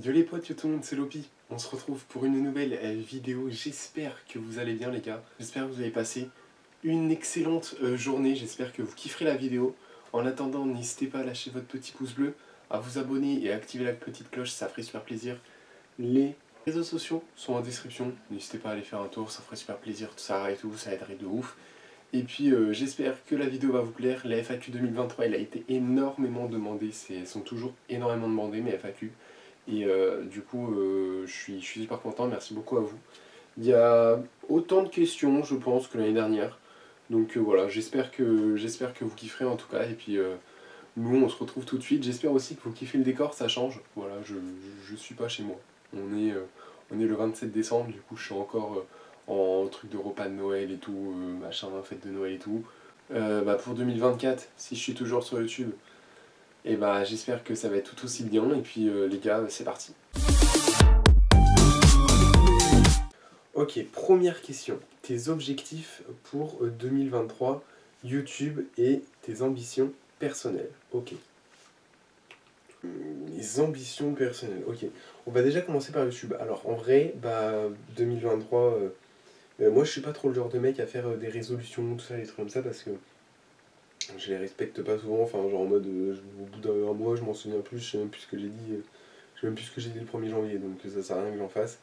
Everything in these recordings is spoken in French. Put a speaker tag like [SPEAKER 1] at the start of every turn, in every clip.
[SPEAKER 1] Yo les potes, yo tout le monde, c'est Lopi. On se retrouve pour une nouvelle vidéo. J'espère que vous allez bien les gars. J'espère que vous avez passé une excellente journée. J'espère que vous kifferez la vidéo. En attendant, n'hésitez pas à lâcher votre petit pouce bleu, à vous abonner et à activer la petite cloche, ça ferait super plaisir. Les réseaux sociaux sont en description. N'hésitez pas à aller faire un tour, ça ferait super plaisir. Tout ça et tout, ça aiderait de ouf. Et puis j'espère que la vidéo va vous plaire. La FAQ 2023, elle a été énormément demandée. Elles sont toujours énormément demandées, mes FAQ. Et du coup, je suis super content, merci beaucoup à vous. Il y a autant de questions, je pense, que l'année dernière. Donc voilà, j'espère que vous kifferez en tout cas. Et puis nous, on se retrouve tout de suite. J'espère aussi que vous kiffez le décor, ça change. Voilà, je suis pas chez moi. On est le 27 décembre, du coup, je suis encore en truc de repas de Noël et tout, machin, fête de Noël et tout. Pour 2024, si je suis toujours sur YouTube, et bah j'espère que ça va être tout aussi bien. Et puis les gars, c'est parti. Ok, première question. Tes objectifs pour 2023, YouTube et tes ambitions personnelles. Ok. Les ambitions personnelles. Ok. On va déjà commencer par YouTube. Alors en vrai, 2023, moi je suis pas trop le genre de mec à faire des résolutions, tout ça, des trucs comme ça, parce que je les respecte pas souvent. Enfin, genre en mode, au bout d'un mois, je m'en souviens plus, je sais même plus ce que j'ai dit. Je sais même plus ce que j'ai dit le 1er janvier, donc ça sert à rien que j'en fasse.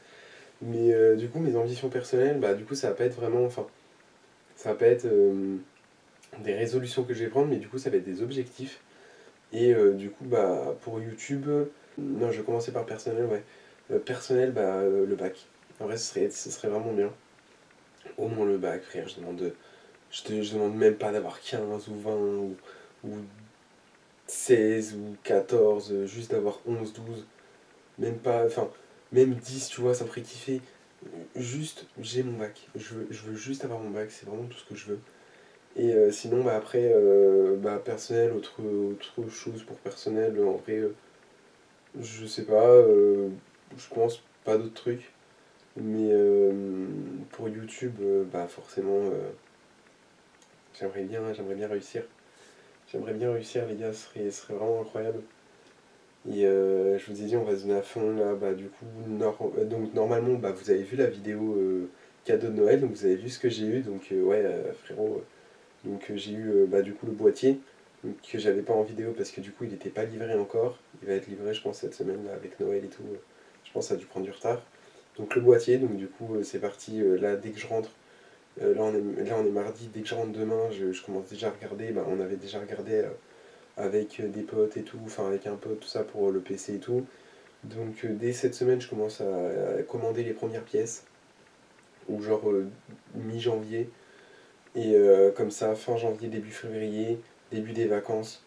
[SPEAKER 1] Mais du coup, mes ambitions personnelles, du coup, ça va pas être vraiment. Enfin, ça va pas être des résolutions que je vais prendre, mais du coup, ça va être des objectifs. Et du coup, pour YouTube, non, je vais commencer par personnel, ouais. Personnel, le bac. En vrai, ce serait vraiment bien. Au moins le bac, frère, je demande même pas d'avoir 15 ou 20 ou 16 ou 14, juste d'avoir 11 12 même pas, enfin, même 10 tu vois, ça me ferait kiffer. Juste, j'ai mon bac. Je veux juste avoir mon bac, c'est vraiment tout ce que je veux. Et sinon, après, personnel, autre chose pour personnel, en vrai, je sais pas, je pense pas d'autres trucs. Mais pour YouTube, forcément, j'aimerais bien réussir. J'aimerais bien réussir, les gars, ce serait vraiment incroyable. Et je vous ai dit, on va se donner à fond là, du coup, donc normalement, vous avez vu la vidéo cadeau de Noël, donc vous avez vu ce que j'ai eu, donc frérot, j'ai eu du coup le boîtier, donc, que j'avais pas en vidéo parce que du coup il était pas livré encore, il va être livré je pense cette semaine là, avec Noël et tout, je pense que ça a dû prendre du retard. Donc le boîtier, donc du coup c'est parti, là dès que je rentre, là on est mardi, dès que je rentre demain, je commence déjà à regarder, on avait déjà regardé avec des potes et tout, enfin avec un pote, tout ça pour le PC et tout. Donc dès cette semaine, je commence à commander les premières pièces, ou genre mi-janvier, et comme ça, fin janvier, début février, début des vacances,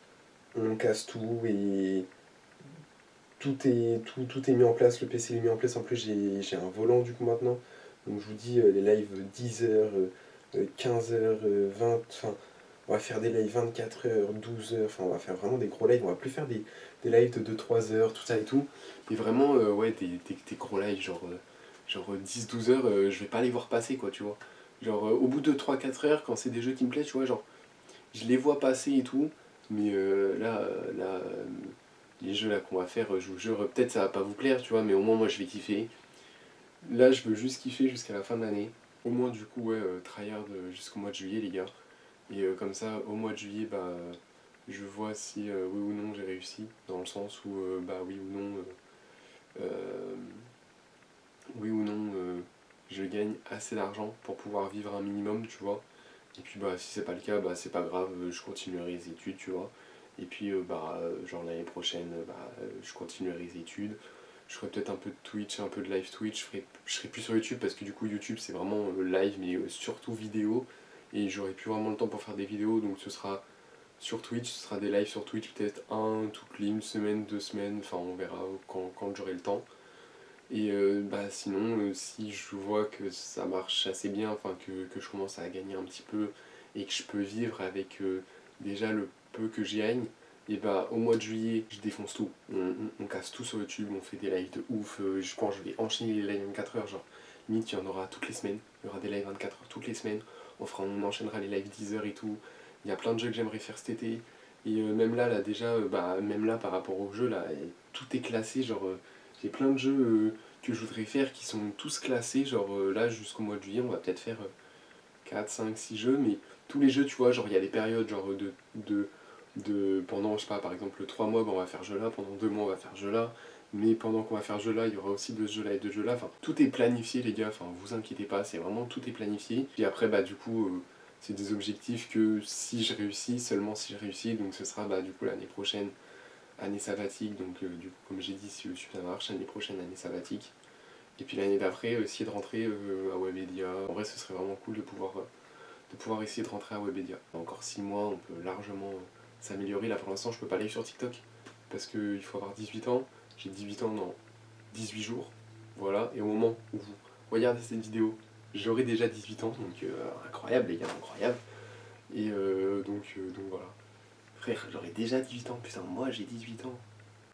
[SPEAKER 1] on casse tout et tout est mis en place, le PC est mis en place. En plus, j'ai un volant du coup maintenant, donc je vous dis, les lives 10h, 15h, 20, enfin, on va faire des lives 24h, 12h, enfin, on va faire vraiment des gros lives. On va plus faire des lives de 2-3 heures, tout ça et tout. Et vraiment, ouais, des gros lives, genre 10-12 heures, je vais pas les voir passer, quoi, tu vois. Genre, au bout de 3-4 heures, quand c'est des jeux qui me plaisent, tu vois, genre, je les vois passer et tout. Mais les jeux là qu'on va faire, je vous jure, peut-être ça va pas vous plaire, tu vois, mais au moins, moi, je vais kiffer. Là, je veux juste kiffer jusqu'à la fin de l'année. Au moins, du coup, ouais, tryhard jusqu'au mois de juillet, les gars. Et comme ça, au mois de juillet, je vois si oui ou non j'ai réussi, dans le sens où, oui ou non, euh, oui ou non, je gagne assez d'argent pour pouvoir vivre un minimum, tu vois. Et puis, si c'est pas le cas, c'est pas grave, je continuerai les études, tu vois. Et puis, genre l'année prochaine, je continuerai les études. Je ferai peut-être un peu de Twitch, un peu de live Twitch. Je serai plus sur YouTube parce que du coup, YouTube c'est vraiment live, mais surtout vidéo. Et j'aurai plus vraiment le temps pour faire des vidéos, donc ce sera sur Twitch, ce sera des lives sur Twitch, peut-être toutes les une semaine, 2 semaines, enfin on verra quand j'aurai le temps. Et sinon, si je vois que ça marche assez bien, enfin que je commence à gagner un petit peu et que je peux vivre avec déjà le peu que j'y gagne, et au mois de juillet, je défonce tout. On casse tout sur YouTube, on fait des lives de ouf. Je pense que je vais enchaîner les lives 24 heures, genre limite il y en aura toutes les semaines. Il y aura des lives 24 heures toutes les semaines. On enchaînera les lives 10 heures et tout. Il y a plein de jeux que j'aimerais faire cet été. Et même là déjà, même là par rapport au jeu, là, tout est classé, genre. J'ai plein de jeux que je voudrais faire qui sont tous classés, genre là jusqu'au mois de juillet on va peut-être faire 4, 5, 6 jeux, mais tous les jeux tu vois, genre il y a des périodes genre pendant je sais pas par exemple 3 mois ben, on va faire ce jeu là, pendant 2 mois on va faire ce jeu là, mais pendant qu'on va faire ce jeu là il y aura aussi de ce jeu là et de ce jeu là, enfin tout est planifié les gars, enfin vous inquiétez pas, c'est vraiment tout est planifié, puis après bah du coup c'est des objectifs que si je réussis, seulement si je réussis, donc ce sera bah du coup l'année prochaine, année sabbatique, donc du coup comme j'ai dit si le super marche, l'année prochaine année sabbatique, et puis l'année d'après essayer de rentrer à Webedia. En vrai ce serait vraiment cool de pouvoir essayer de rentrer à Webedia. Encore 6 mois on peut largement s'améliorer, là pour l'instant je peux pas aller sur TikTok, parce qu'il faut avoir 18 ans, j'ai 18 ans dans 18 jours, voilà, et au moment où vous regardez cette vidéo, j'aurai déjà 18 ans, donc incroyable les gars, incroyable, et donc voilà. Frère, j'aurais déjà 18 ans, putain, moi j'ai 18 ans.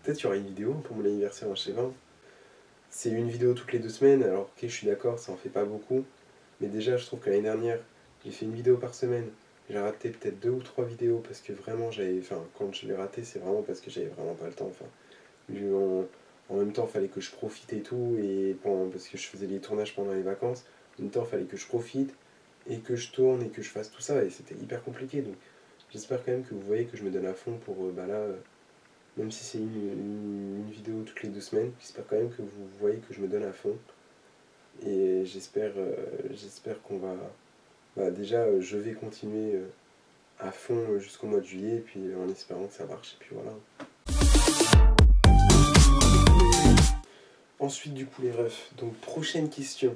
[SPEAKER 2] Peut-être qu'il y aura une vidéo pour mon anniversaire en chez 20. C'est une vidéo toutes les 2 semaines, alors ok, je suis d'accord, ça en fait pas beaucoup. Mais déjà, je trouve que l'année dernière, j'ai fait une vidéo par semaine. J'ai raté peut-être 2 ou 3 vidéos parce que vraiment j'avais. Enfin, quand je l'ai raté, c'est vraiment parce que j'avais vraiment pas le temps. Enfin, en même temps, il fallait que je profite et tout, parce que je faisais les tournages pendant les vacances. En même temps, il fallait que je profite et que je tourne et que je fasse tout ça, et c'était hyper compliqué. Donc, j'espère quand même que vous voyez que je me donne à fond pour même si c'est une vidéo toutes les 2 semaines, j'espère quand même que vous voyez que je me donne à fond. Et j'espère qu'on va. Déjà, je vais continuer à fond jusqu'au mois de juillet, et puis en espérant que ça marche, et puis voilà. Ensuite, du coup, les refs. Donc, prochaine question.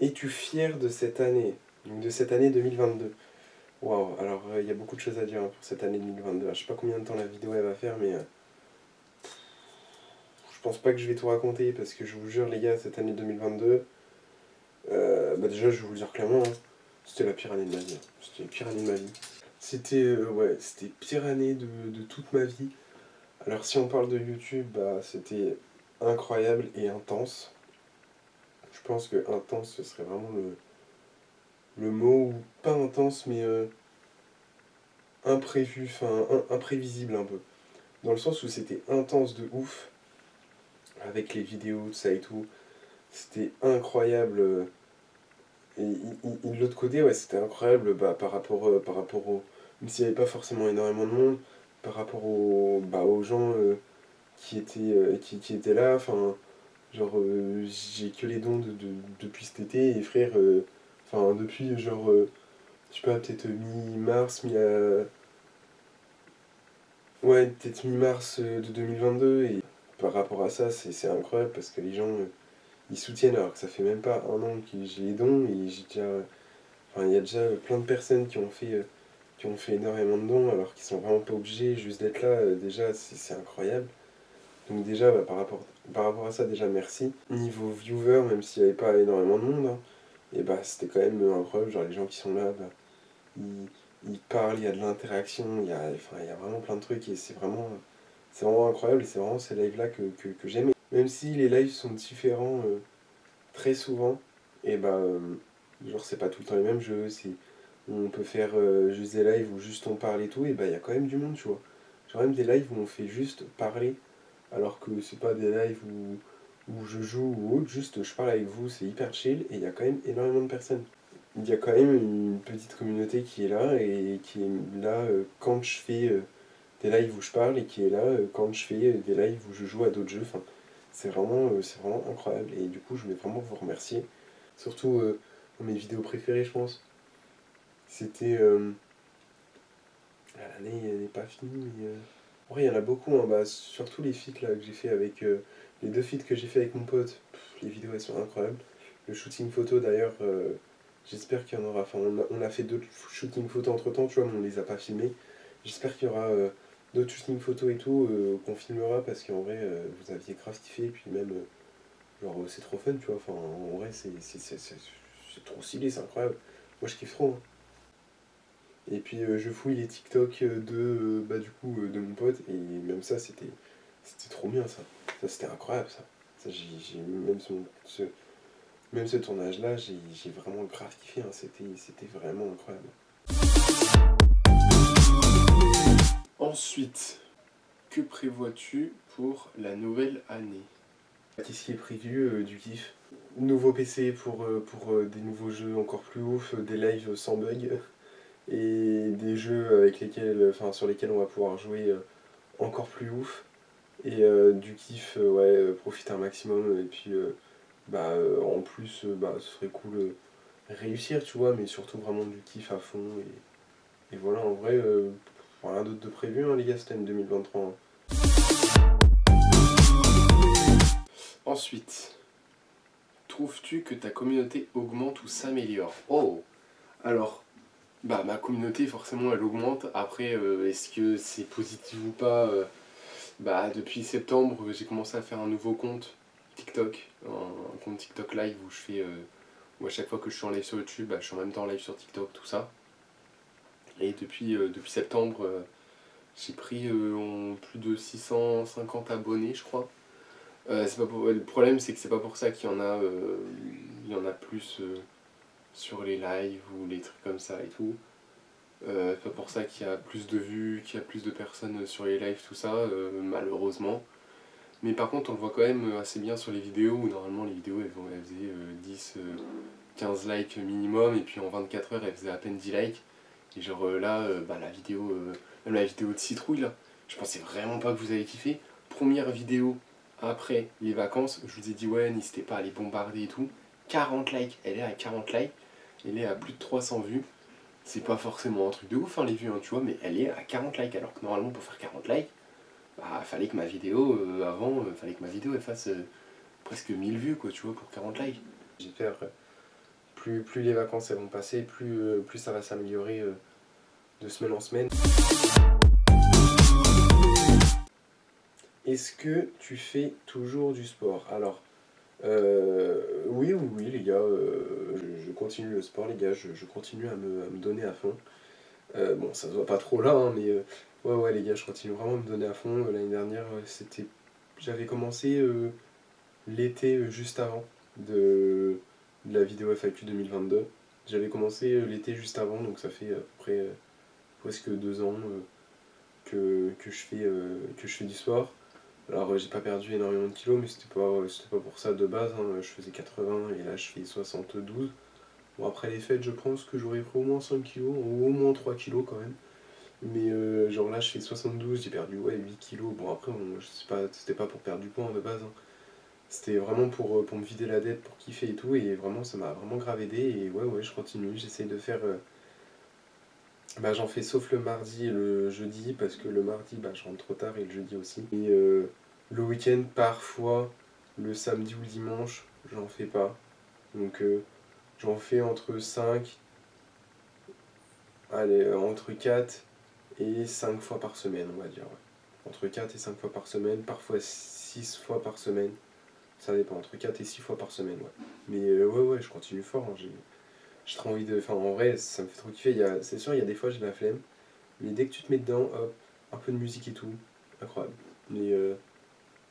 [SPEAKER 2] Es-tu fier de cette année? Donc, de cette année 2022. Waouh, alors il y a beaucoup de choses à dire pour cette année 2022. Je sais pas combien de temps la vidéo elle va faire, mais je pense pas que je vais tout raconter, parce que je vous jure les gars, cette année 2022, déjà je vais vous le dire clairement, hein, c'était la pire année de ma vie. C'était la pire année de ma vie. C'était pire année de toute ma vie. Alors si on parle de YouTube, c'était incroyable et intense. Je pense que intense ce serait vraiment le mot, ou pas intense mais imprévu, enfin imprévisible un peu. Dans le sens où c'était intense de ouf, avec les vidéos, ça et tout. C'était incroyable. Et de l'autre côté, ouais, c'était incroyable par rapport au. Même s'il n'y avait pas forcément énormément de monde, par rapport aux gens qui étaient là. Enfin, genre, j'ai que les dons depuis cet été, et frère, depuis genre, je sais pas, peut-être mi-mars, ouais, peut-être mi-mars de 2022, et par rapport à ça, c'est incroyable parce que les gens ils soutiennent alors que ça fait même pas un an que j'ai les dons, et j'ai déjà. Enfin, il y a déjà plein de personnes qui ont fait énormément de dons alors qu'ils sont vraiment pas obligés juste d'être là, déjà c'est incroyable. Donc déjà par rapport à ça, déjà merci. Niveau viewer, même s'il n'y avait pas énormément de monde, hein, et c'était quand même incroyable, genre les gens qui sont là, ils parlent, il y a de l'interaction, il y a vraiment plein de trucs, et c'est vraiment incroyable, et c'est vraiment ces lives là que j'aime. Même si les lives sont différents très souvent, et genre c'est pas tout le temps les mêmes jeux, on peut faire juste des lives où juste on parle et tout, et il y a quand même du monde, tu vois. Genre même des lives où on fait juste parler, alors que c'est pas des lives où je joue ou autre, juste je parle avec vous, c'est hyper chill, et il y a quand même énormément de personnes. Il y a quand même une petite communauté qui est là, et qui est là quand je fais des lives où je parle, et qui est là quand je fais des lives où je joue à d'autres jeux. Enfin, c'est vraiment incroyable, et du coup je voulais vraiment vous remercier. Surtout dans mes vidéos préférées, je pense. C'était. L'année n'est pas finie, mais. En vrai, il y en a beaucoup, hein. Surtout les feats là, que j'ai fait avec. Les 2 feats que j'ai fait avec mon pote. Les vidéos elles sont incroyables. Le shooting photo d'ailleurs, j'espère qu'il y en aura. Enfin, on a fait d'autres shooting photos entre temps, tu vois, mais on les a pas filmés. J'espère qu'il y aura d'autres shooting photos et tout qu'on filmera, parce qu'en vrai, vous aviez grave kiffé, et puis même. Genre, c'est trop fun, tu vois. Enfin, en vrai, c'est trop stylé, c'est incroyable. Moi, je kiffe trop, hein. Et puis, je fouille les TikTok de mon pote, et même ça, c'était trop bien, ça. Ça, c'était incroyable, ça. Ça, même ce tournage-là, j'ai vraiment grave kiffé, hein. C'était vraiment incroyable.
[SPEAKER 1] Ensuite, Que prévois-tu pour la nouvelle année?
[SPEAKER 2] Qu'est-ce qui est prévu? Du kiff. Nouveau PC pour des nouveaux jeux encore plus ouf, des lives sans bug, et des jeux avec lesquels, enfin, sur lesquels on va pouvoir jouer encore plus ouf. Et du kiff, ouais, profiter un maximum. Et puis, en plus, ce serait cool réussir, tu vois, mais surtout vraiment du kiff à fond. Et voilà, en vrai, rien d'autre de prévu, hein, les gars, c'était une 2023. Hein.
[SPEAKER 1] Ensuite, trouves-tu que ta communauté augmente ou s'améliore? Oh! Alors, ma communauté, forcément, elle augmente. Après, est-ce que c'est positif ou pas? Depuis septembre, j'ai commencé à faire un nouveau compte TikTok, un compte TikTok live où je fais, où à chaque fois que je suis en live sur YouTube, je suis en même temps en live sur TikTok, tout ça. Et depuis septembre, j'ai pris plus de 650 abonnés, je crois. Le problème, c'est que c'est pas pour ça il y en a plus sur les lives ou les trucs comme ça et tout. C'est pas pour ça qu'il y a plus de vues, qu'il y a plus de personnes sur les lives, tout ça, malheureusement. Mais par contre, on le voit quand même assez bien sur les vidéos, où normalement les vidéos elles faisaient 10, 15 likes minimum, et puis en 24 heures elles faisaient à peine 10 likes. Et genre même la vidéo de Citrouille là, je pensais vraiment pas que vous avez kiffé. Première vidéo après les vacances, je vous ai dit ouais, n'hésitez pas à les bombarder et tout. 40 likes, elle est à 40 likes, elle est à plus de 300 vues. C'est pas forcément un truc de ouf, hein, les vues, hein, tu vois, mais elle est à 40 likes, alors que normalement pour faire 40 likes, fallait que ma vidéo, fallait que ma vidéo elle fasse presque 1000 vues, quoi, tu vois, pour 40 likes.
[SPEAKER 2] J'espère, plus les vacances elles vont passer, plus ça va s'améliorer de semaine en semaine. Est-ce que tu fais toujours du sport? Alors, oui, les gars, je continue le sport, les gars, je continue à me donner à fond. Bon, ça se voit pas trop là, hein, mais ouais, les gars, je continue vraiment à me donner à fond. L'année dernière, j'avais commencé l'été juste avant de la vidéo FAQ 2022. J'avais commencé l'été juste avant, donc ça fait à peu près presque 2 ans que je fais du sport. Alors j'ai pas perdu énormément de kilos, mais c'était pas pour ça de base, hein. Je faisais 80 et là je fais 72. Bon, après les fêtes, je pense que j'aurais pris au moins 5 kilos, ou au moins 3 kilos quand même. Mais genre là je fais 72, j'ai perdu 8 kilos. Bon après, c'était pas pour perdre du poids, hein, de base, hein. C'était vraiment pour me vider la tête, pour kiffer et tout, et vraiment ça m'a vraiment grave aidé. Et ouais, je continue, j'essaye de faire... j'en fais sauf le mardi et le jeudi, parce que le mardi, je rentre trop tard, et le jeudi aussi. Et le week-end, parfois, le samedi ou le dimanche, j'en fais pas. Donc j'en fais entre 4 et 5 fois par semaine, on va dire. Ouais. Entre 4 et 5 fois par semaine, parfois 6 fois par semaine. Ça dépend, entre 4 et 6 fois par semaine, ouais. Mais ouais, je continue fort, hein. J'ai trop envie de... Enfin, en vrai, ça me fait trop kiffer. C'est sûr, il y a des fois, j'ai la flemme. Mais dès que tu te mets dedans, hop, un peu de musique et tout, incroyable. Mais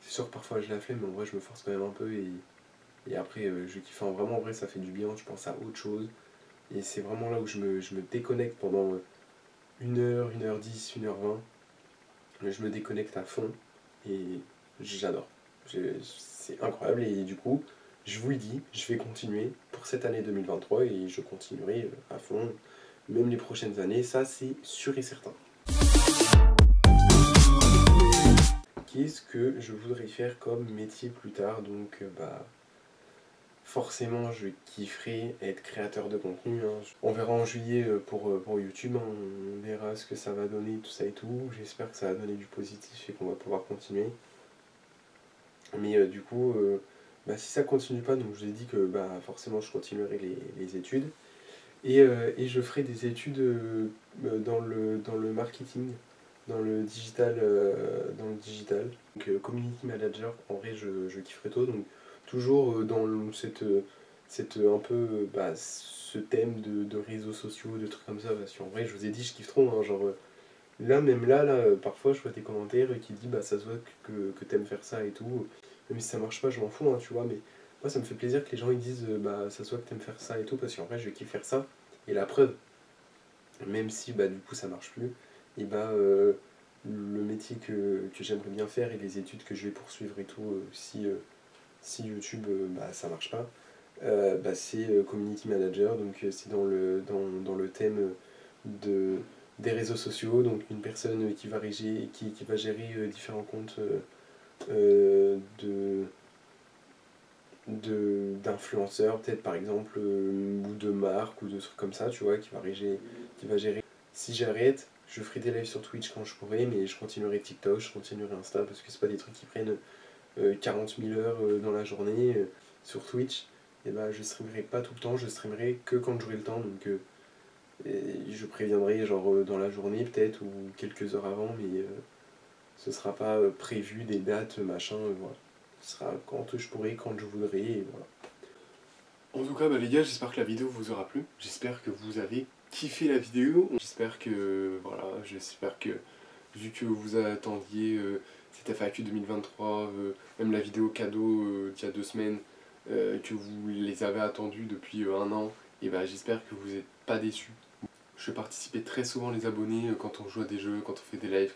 [SPEAKER 2] c'est sûr que parfois j'ai la flemme, mais en vrai, je me force quand même un peu. Et après, je kiffe. Enfin, vraiment, en vrai, ça fait du bien. Je pense à autre chose. Et c'est vraiment là où je me déconnecte pendant 1 heure, 1h10, 1h20. Je me déconnecte à fond. Et j'adore. C'est incroyable. Et du coup, je vous le dis, je vais continuer pour cette année 2023 et je continuerai à fond, même les prochaines années, ça c'est sûr et certain. Qu'est-ce que je voudrais faire comme métier plus tard? Donc forcément je kifferais être créateur de contenu, hein. On verra en juillet pour YouTube, hein. On verra ce que ça va donner, tout ça et tout. J'espère que ça va donner du positif et qu'on va pouvoir continuer. Mais du coup, si ça continue pas, donc je vous ai dit que forcément je continuerai les études. Et je ferai des études dans le marketing, dans le digital. Donc community manager, en vrai je kifferai tout. Donc toujours dans un peu ce thème de réseaux sociaux, de trucs comme ça. Parce qu'en vrai, je vous ai dit, je kiffe trop, hein, genre... là, parfois je vois des commentaires qui disent ça se voit que t'aimes faire ça et tout. Même si ça marche pas, je m'en fous, hein, tu vois, mais moi ça me fait plaisir que les gens ils disent ça se voit que t'aimes faire ça et tout, parce qu'en vrai je kiffe faire ça. Et la preuve, même si du coup ça marche plus, et le métier que j'aimerais bien faire et les études que je vais poursuivre et tout, si YouTube ça marche pas, c'est community manager, donc c'est dans le thème des réseaux sociaux, donc une personne qui va gérer différents comptes d'influenceurs, peut-être par exemple, ou de marques, ou de trucs comme ça, tu vois, qui va gérer. Si j'arrête, je ferai des lives sur Twitch quand je pourrai, mais je continuerai TikTok, je continuerai Insta, parce que c'est pas des trucs qui prennent 40 000 heures dans la journée. Sur Twitch, et je streamerai pas tout le temps, je streamerai que quand j'aurai le temps, donc je préviendrai genre dans la journée peut-être, ou quelques heures avant, mais ce sera pas prévu des dates, machin, voilà. Ce sera quand je pourrai, quand je voudrais, et voilà.
[SPEAKER 1] En tout cas, les gars, j'espère que la vidéo vous aura plu. J'espère que vous avez kiffé la vidéo. J'espère que, j'espère que, vu que vous attendiez cette FAQ 2023, même la vidéo cadeau d'il y a 2 semaines, que vous les avez attendus depuis 1 an, et j'espère que vous n'êtes pas déçus. Je fais participer très souvent les abonnés quand on joue à des jeux, quand on fait des lives,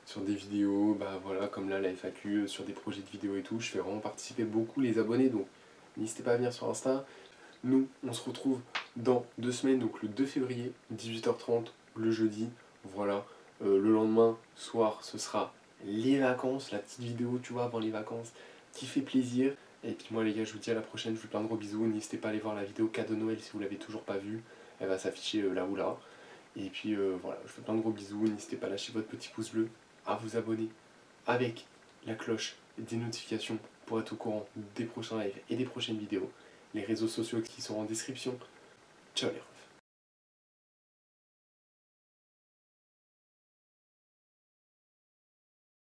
[SPEAKER 1] sur des vidéos, voilà, comme là la FAQ, sur des projets de vidéos et tout. Je fais vraiment participer beaucoup les abonnés, donc n'hésitez pas à venir sur Insta. Nous, on se retrouve dans 2 semaines, donc le 2 février, 18h30, le jeudi. Voilà, le lendemain soir, ce sera les vacances, la petite vidéo, tu vois, avant les vacances, qui fait plaisir. Et puis moi les gars, je vous dis à la prochaine, je vous fais plein de gros bisous. N'hésitez pas à aller voir la vidéo cadeau Noël si vous l'avez toujours pas vue. Elle va s'afficher là ou là. Et puis voilà, je vous fais plein de gros bisous. N'hésitez pas à lâcher votre petit pouce bleu, à vous abonner avec la cloche des notifications pour être au courant des prochains lives et des prochaines vidéos. Les réseaux sociaux qui sont en description. Ciao les refs.